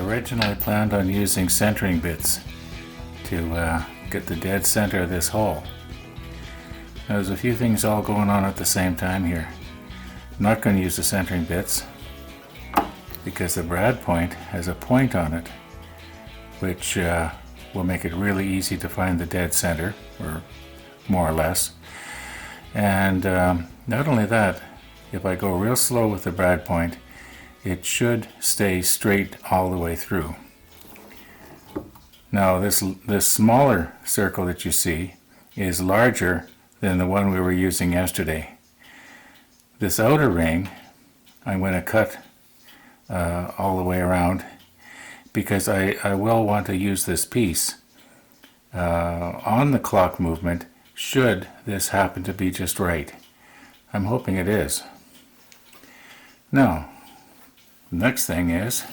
originally planned on using centering bits to get the dead center of this hole. Now, there's a few things all going on at the same time here. I'm not going to use the centering bits because the brad point has a point on it which will make it really easy to find the dead center, or more or less. And not only that, if I go real slow with the brad point, it should stay straight all the way through. Now this smaller circle that you see is larger than the one we were using yesterday. This outer ring I'm going to cut all the way around because I will want to use this piece on the clock movement should this happen to be just right. I'm hoping it is. Now, the next thing is,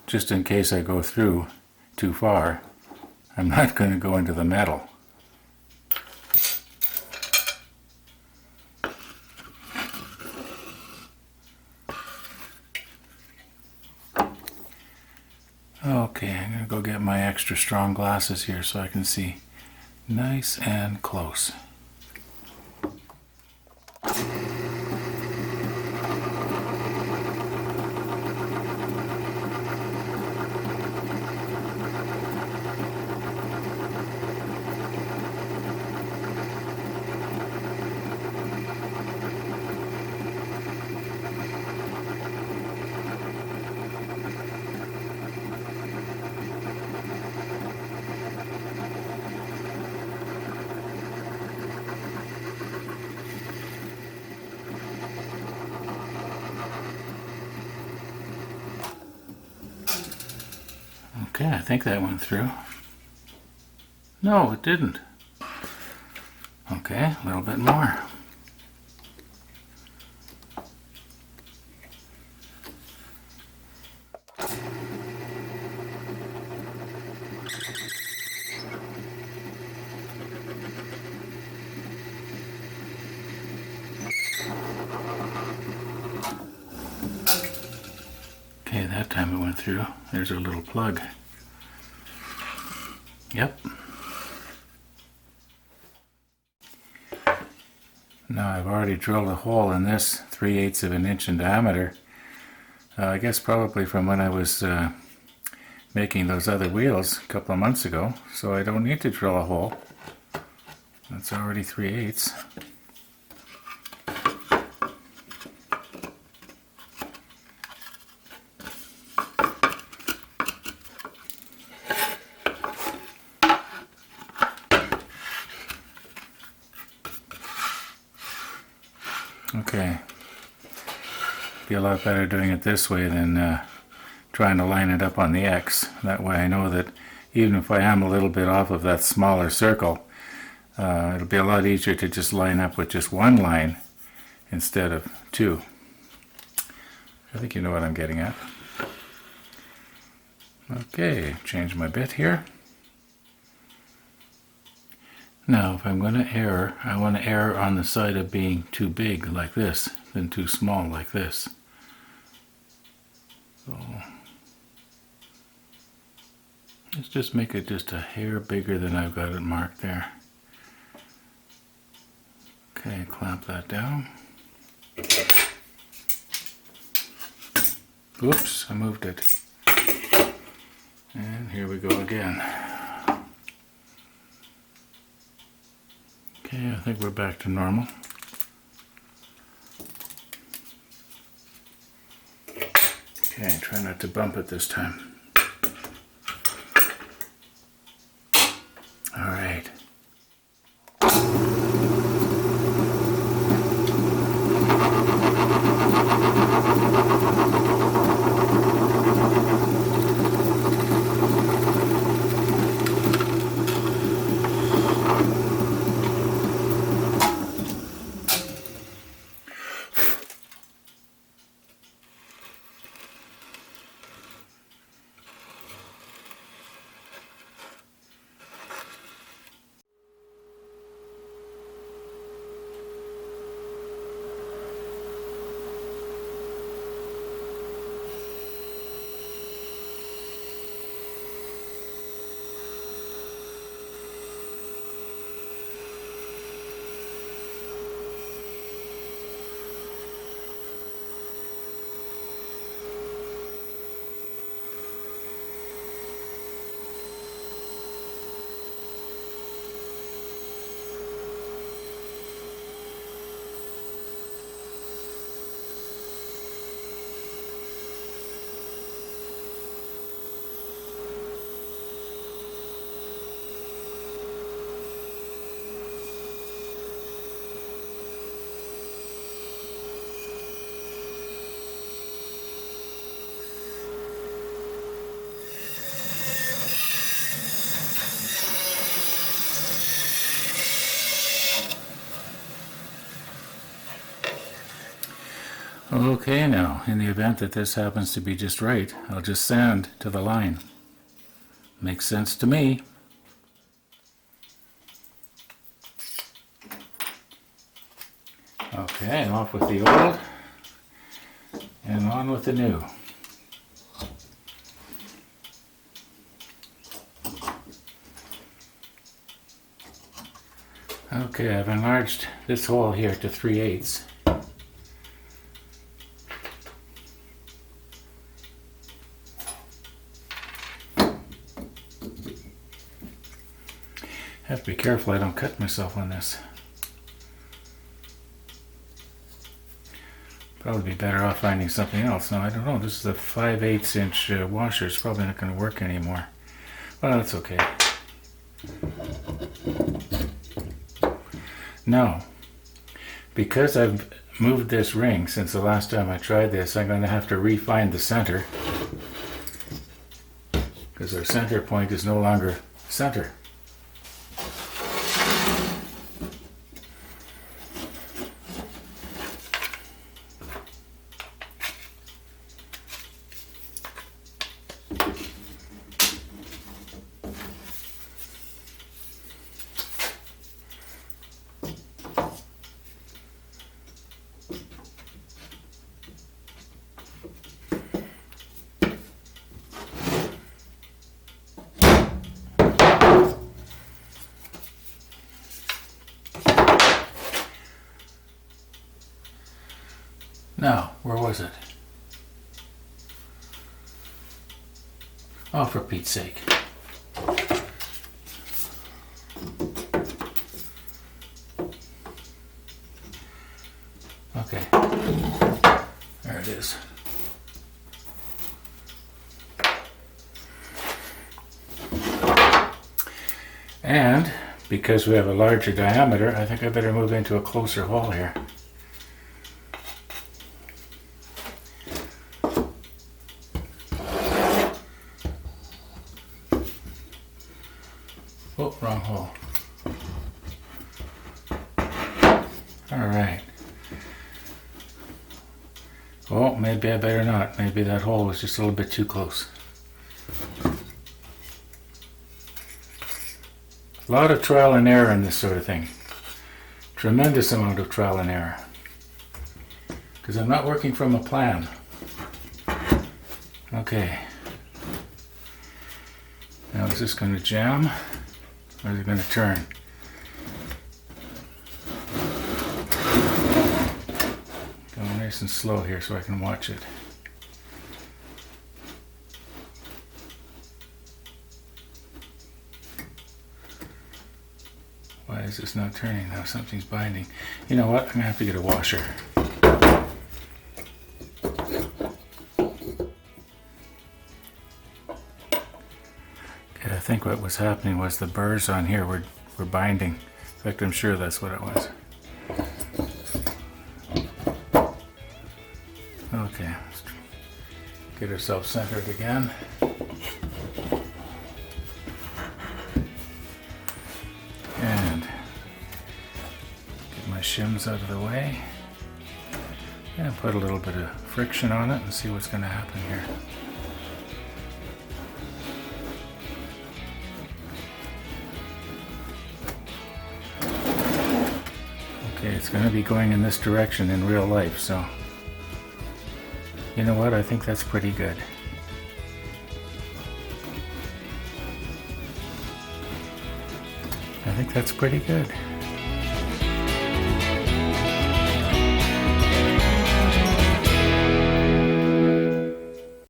just in case I go through too far, I'm not going to go into the metal. Okay, I'm going to go get my extra strong glasses here so I can see nice and close. Okay, I think that went through. No, it didn't. Okay, a little bit more. Okay, that time it went through. There's our little plug. Yep. Now I've already drilled a hole in this 3/8 of an inch in diameter. I guess probably from when I was making those other wheels a couple of months ago, so I don't need to drill a hole. That's already 3/8. Okay, be a lot better doing it this way than trying to line it up on the X. That way I know that even if I am a little bit off of that smaller circle, it'll be a lot easier to just line up with just one line instead of two. I think you know what I'm getting at. Okay, change my bit here. Now, if I'm going to err, I want to err on the side of being too big like this than too small like this. So let's just make it just a hair bigger than I've got it marked there. Okay, clamp that down. Oops, I moved it. And here we go again. Okay, I think we're back to normal. Okay, try not to bump it this time. All right. Okay, now, in the event that this happens to be just right, I'll just sand to the line. Makes sense to me. Okay, off with the old and on with the new. Okay, I've enlarged this hole here to 3/8. Have to be careful I don't cut myself on this. Probably be better off finding something else. No, I don't know. This is a 5/8 inch washer. It's probably not going to work anymore. Well, that's okay. Now, because I've moved this ring since the last time I tried this, I'm going to have to re-find the center, because our center point is no longer center. Now, where was it? Oh, for Pete's sake. Okay. There it is. And because we have a larger diameter, I think I better move into a closer hole here. Oh, wrong hole. All right. Oh, maybe I better not. Maybe that hole was just a little bit too close. A lot of trial and error in this sort of thing. Tremendous amount of trial and error. Because I'm not working from a plan. Okay. Now is this going to jam? Or is it going to turn? Go nice and slow here so I can watch it. Why is this not turning now? Something's binding. You know what? I'm going to have to get a washer. Okay, I think what was happening was the burrs on here were binding. In fact, I'm sure that's what it was. Okay, let's get ourselves centered again. And get my shims out of the way. And put a little bit of friction on it and see what's going to happen here. Okay, it's going to be going in this direction in real life, so you know what? I think that's pretty good. I think that's pretty good.